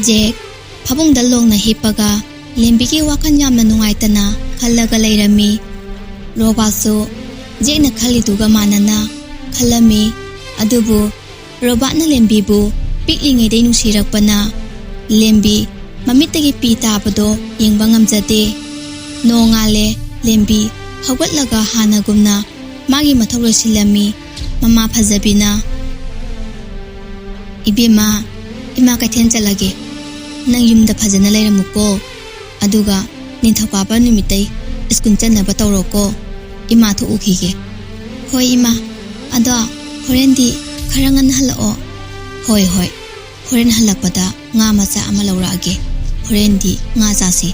Jek phabung dalong na hipaga lembigi wakan yamna nungaitana khallaga leirami robot so Jek na khaliduga manana khalami adubu robot na lembibu piklingai dei nungsirakpana lembi mamitagi pi tabado yengba ngamjade nongale lembi hawatlaga hanagumna magi mathau losilami mama phajabina ibema ima kaithen chalage nang yumda phajana leiramuko aduga ninthakapa numitai skun chanaba tawroko ima thu ukhige hoi ima ada horendi kharangan halao hoi horen halakpada nga macha ama lawrage horendi nga jasi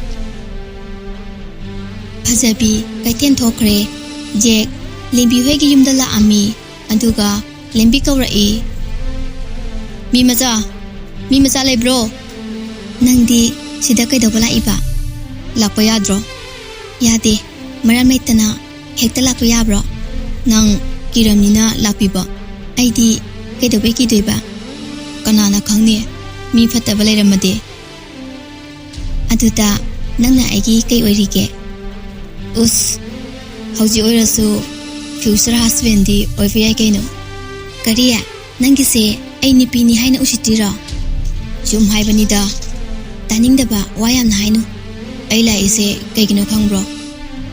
phajabi kaiten thokre Jek lembi hoigi yumda la ami aduga lembi kawrai mi macha lebro nangdi sida kaidobala iba lakpa yadro yade maram maitana hekta lakpa yabro nang kiramnina lakpiba aidi kaidobe kidoiba kanana khangni mi phataba leiramade aduta nangna aigi kai oirige us hauji oirasu future husband di oivai kaino kariya nangise ai nipini haina usitira jum haibanida taningdaba wayam hainu ai la ise kaigino khangbro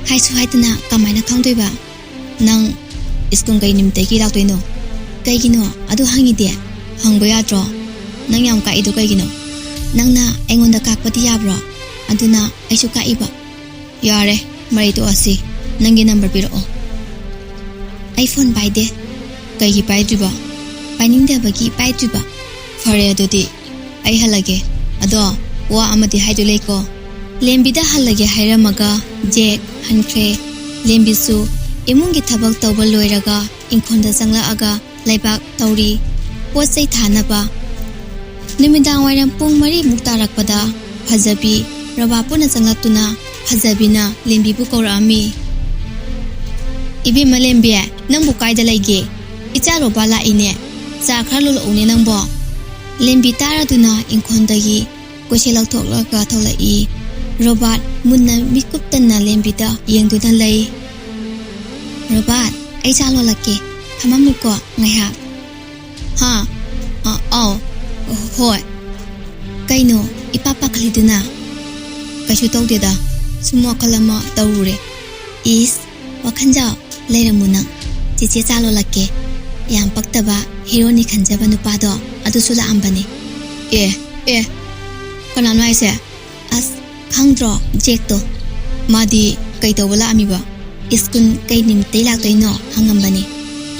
haisu haitana kamaina khangdoiba nang iskung kai nimte ki laktoino kaigino adu hangide hangbo yadro nang yam ka idu kaigino nangna aingonda kakpati yabro aduna aisu ka iba yare mari to asi nangi number piro iPhone baide kaigi baidriba painingda bagi baidriba fare adudi ai halage ado wa amati haidulei ko lembida halage hairamaga Jek hankre lembisu imungi thabak tawba loiraga inkhonda sangla aga laibak tawri pochai thanaba nimidang wairam pung mari muktarakpada phajabi rabapuna sanglatuna phajabina lembibu korami ibi malembia nangbu kaida laige icha roba la ine cha kharlo une nangbo lembi taraduna inkhondagi koselak thoklaga tholai robot munna mikuptana lembida yengduna lei robot ai cha lo lake hamamuko ngaiha ha au hoi kaino ipapa khaliduna kaishu tawdeda sumo kalama tawure is wakhanja leiramuna chiche chalo lake yam paktaba hero ni khanjaba nupado adusula ambani e kanano aise as khangdro Jek to madi kaitawala amiba iskun kainim teilak toino hangambani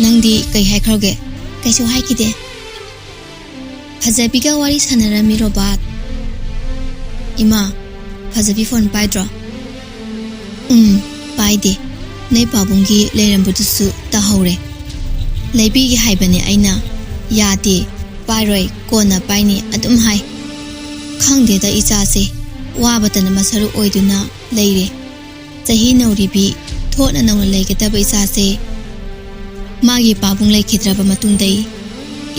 nangdi kai haikroge kaisu haikide phajabiga wari sanarami robot ima phajabi phone paidro paide nei pabungi leirambudusu tahore leibigi haibane aina yade pairoi kona paini adum hai khangde da ichase wabatana masaru oiduna leire chahi nauribi thona nauna leigedaba ichase magi pabung leikidraba matungdai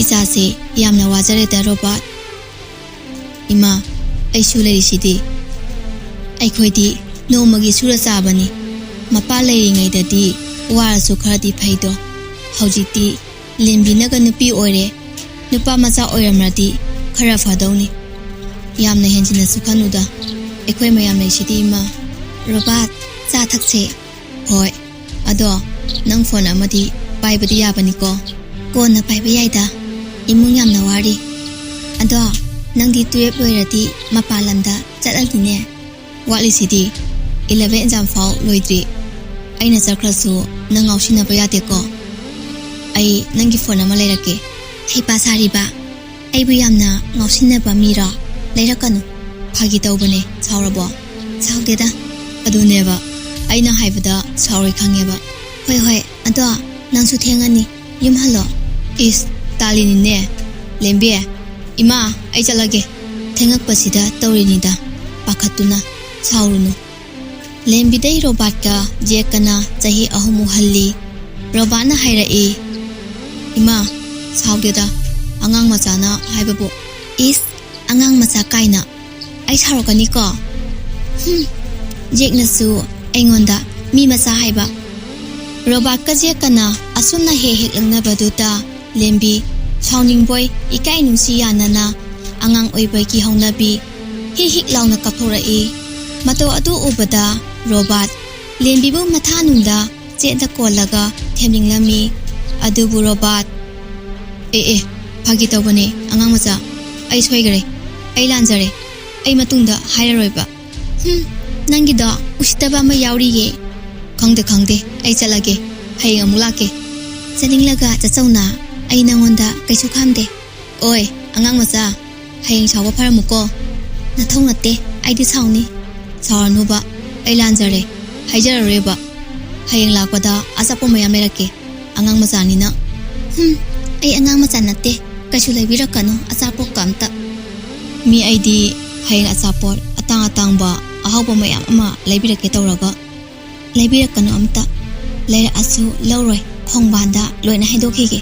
ichase yamna wajare da robot ima aisu leirisidi aikhoidi nomagi sura sabani mapa leiringaidadi warasu kharadi phaido haujiti lembinaga nupi oire nupa macha oiramradi khara fadawni yamna henjina sukhanuda ekhoi mayam leisidi ima robot cha thakse hoi ado nang phone amadi paibadi yabani ko kona paiba yaida imung yamna wari ado nangdi 12 loiradi mapalamda chalaltine walisidi 11 exam fau loidri aina charkrasu nang ausina ba yate ko ai nangi phone ama leirake heipa sariba aibu yamna ngausina ba mira leirakanu phagi tawbane chaurabo chaudeda aduneba aina haibada chauri khangeba hoi ado nangsu thengani yum halo is talini ne lembe ima ai chalage thengak pasida tawrinida pakhatuna chaurunu lembidai robot ka Jekana chahi ahumu halli robana hairai ima chaudeda angang machana haibabu is angang macha kaina ai sarokani ko jeknasu aingonda mi macha haiba robot ka je kana asuna he langna baduta lembi chawning boy ikai nungsi yanana angang oibai ki hongnabi hi launa kaphora e mato adu ubada robot lembi bu matha nungda je da kolaga themlinglami adubu robot phagi tawbane angang macha ai soigare ai lanjare ai matungda hairaroiba nangi da usitaba ma yauri ye khangde ai chalage hai amulake chaninglaga chachawna ai nangonda kaisu khamde oi angang macha hayeng sawa pharamuko nathong natte ai di sauni sarnuba ai lanjare haijarareba hayeng lakpada asapo mayam lerake angang macha ni na ai angang macha natte kaisu laibirakano asapo kamta mi ai di hayeng asapor atang ba ahawba mayam ama laibirake tawraga laibirakano amta leira asu lawroi khongbanda loina haidokhige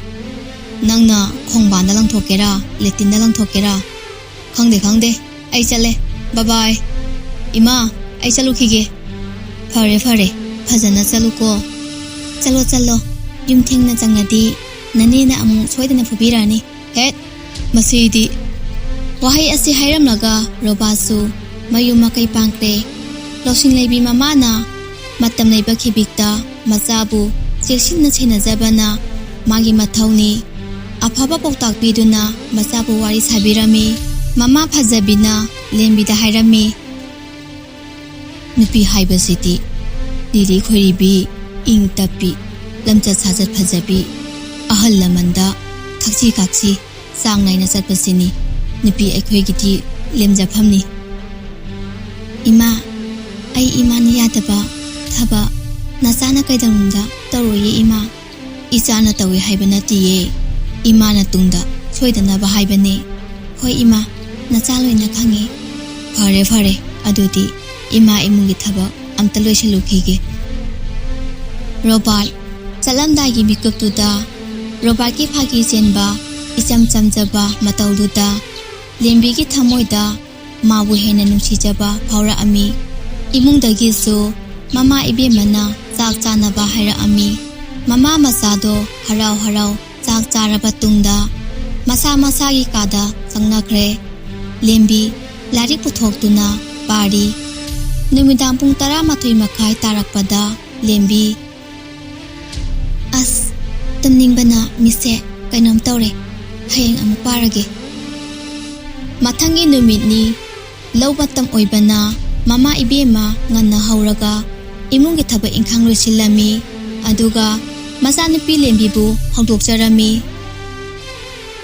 nangna khongbanda langthokera letinda langthokera khangde ai chale bye bye ima ai chalukhige fare phajana chaluko chalo yumthengna changnadi nanena amu soidana phubirani het masidi wahai asi hairamlaga robasu mayuma kai pangkre losing leibi mamana matam leiba khibikta machabu cheksinna chena jabana magi mathauni afaba poktak biduna machabu wari sabirami mama phajabina lembida hairami nupi haiba city dili khoribi ing tapi lamcha sajat phajabi ahal lamanda thakchi sang naina chatpasini nupi aikhoi giti lemjaphamni ima ai imani yadaba thaba nasana kaidangda tawroye ima ichana tawi haibana tiye imana tungda soidana ba haibane hoi ima nachaloina khangi fare adudi ima imungi thaba amta loisalukhige robot chalamdagi mikuptuda robot ki phagi chenba icham chamjaba mataududa lembi ki thamoida mabu hena nungsijaba phawra ami imungdagi su mama ibe mana chak chanaba haira ami mama masado harau chak charaba tungda masa gi kada changnakre lembi lari puthoktuna pari numidang pung 12 makhai tarakpada lembi as tumningbana mise kainom tawre hayeng amu parage mathangi numitni lawbatam oibana mama ibema nganna hauraga imungi thaba inkhang loisilami aduga masanupi lembibu hongdokjarami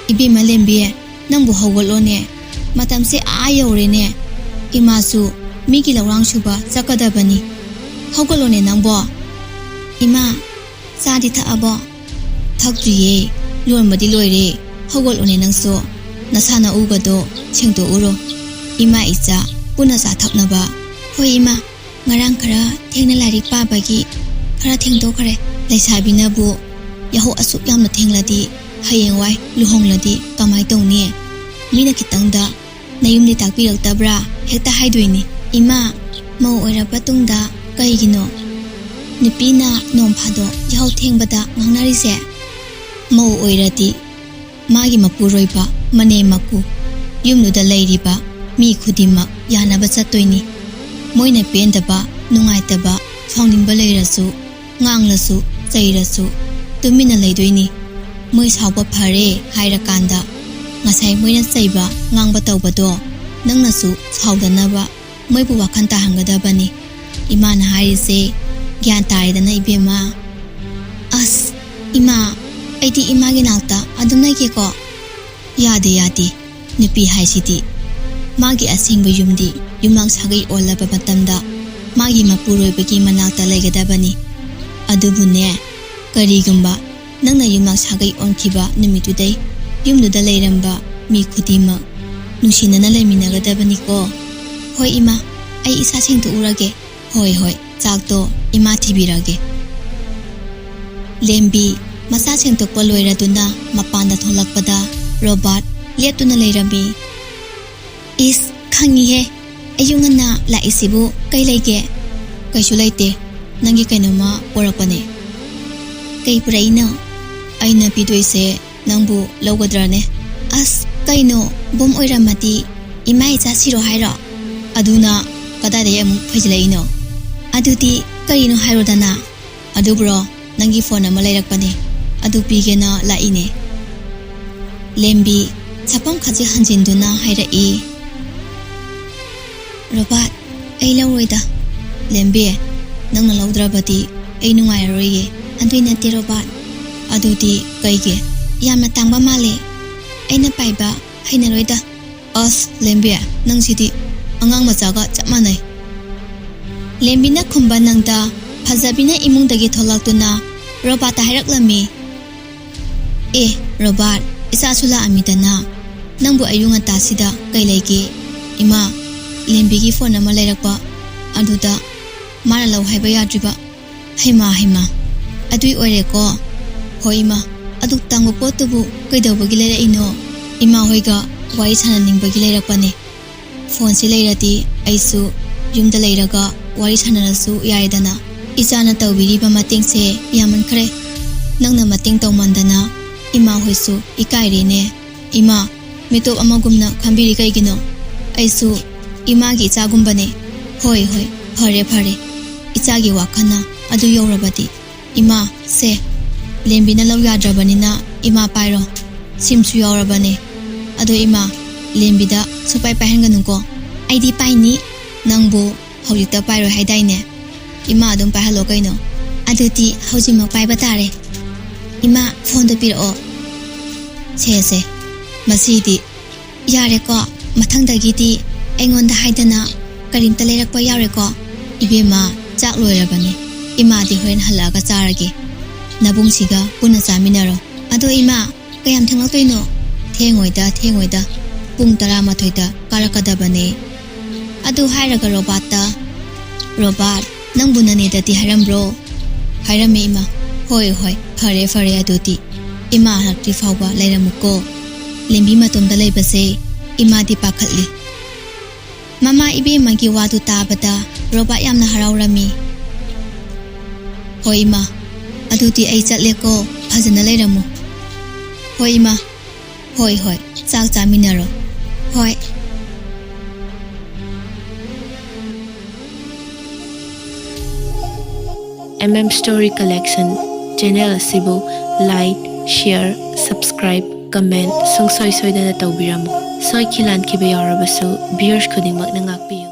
ibema lembi nangbu hawgolone matamse ayawrene imasu migi lawrang suba chakadabani hawgolone nangbo ima sadi tha abo thakjuye lormadi loire hawgolone nangso nasana ugado chengdo uro ima icha puna sa thaknaba hoi ima ngarang khara thengna larik pabagi khara thengdo khare laisabinabu yaho asuk yamna thengladi hayengwai luhongladi kamai tongni mina kitangda nayumni takpiraktabra hekta haidoini ima mau oira patungda kaigino nupina nomphado yaho thengbada ngangnarise mau oirati magi mapuroiba mane maku yumnuda leiriba mi khudima yanaba chatoini moina pendaba nungaitaba chongningba leirasu nganglasu chairasu tumina leidoini moi sawba phare hairakanda ngasai moina chaiba ngangba tawbado nangnasu sawdanaba moibu wakhan ta hangadabani imana harise gyan taidana ibema as ima aidi imagi nakta adunai ke ko yade nupi haisidi magi asingba yumdi yumlang sagai olaba matamda magi mapuroibagi manakta laigadabani adubune karigumba nangna yumlang sagai onkiba numitudai yumduda leiramba mi khudima nungsinana leiminagadabani ko hoi ima ai isa sengtu urage hoi chakto ima thibirage lembi masa sengtokpa loiraduna mapanda tholakpada robot leptuna leirami Is khangi he ayungana la isibu kai lege kaisu laite nangi kainoma porakpane kai puraina aina pidoise nangbu logadrane as kaino bom oiramati imai cha siro hairo aduna kadade amu phajlaino aduti karino hairodana adubro nangi phone ama lairakpane adu pigena laine lembi chapam khaji hanjinduna hairai Robert ai lawroida lembi nangna lawdrabati ai nungairoye andui nati Robert aduti kaige yamna tangba male aina paiba hainaroida as lembi nangsidi angang machaga chapmanai lembina khumba nangda phajabina imungdagi tholaktuna Robert hairaklami Robert isa sula amidana nangbu ayunga tasida kailege ima lembigi phone ama lairakpa aduda mana law haiba yadriba haima adui oireko hoima aduk tangbo potubu kaidawbagi laira ino ima hoiga wai sana ningbagi lairakpane phone si lairati aisu yumda lairaga wari sanarasu yaidana ichana tawbiriba matengse yaman khare nangna mateng tawmandana ima hoisu ikairene ima mitop amagumna khambiri kaigino aisu imagi ichagumbane hoi phare ichagi wakhana adu yorabati ima se lembina law yadrabanina ima pairo simchu yorabane adu ima lembida supai pahenganuko aidi paini nangbu hojita pairo haidaine ima adum pahalo kaino aduti hojima paiba tare ima phone da piro se masidi yare ko mathangdagiti engonda haidana karimta leirakpa yare ko ibema chak loirabani ima di hoen halaga charage nabungsiga puna chaminaro ado ima kayam thanglaktoino thengoida pung 12 da karakadabane adu hairaga Robert nangbunane dati hairambro hairame ima hoi phare aduti ima hakti fawba lairamuko lembi matomda leibase ima di pakhatli mama ibe magi wadu tabada Robert yamna haraurami hoi ima aduti ai chatleko phajana lairamu hoi ima hoi chak chaminaro hoi Story Collection channel asibu like, share, subscribe, comment sungsoi soidana tawbiramu soi khilan khiba yarabasu viewers khudingmak na ngakpiyu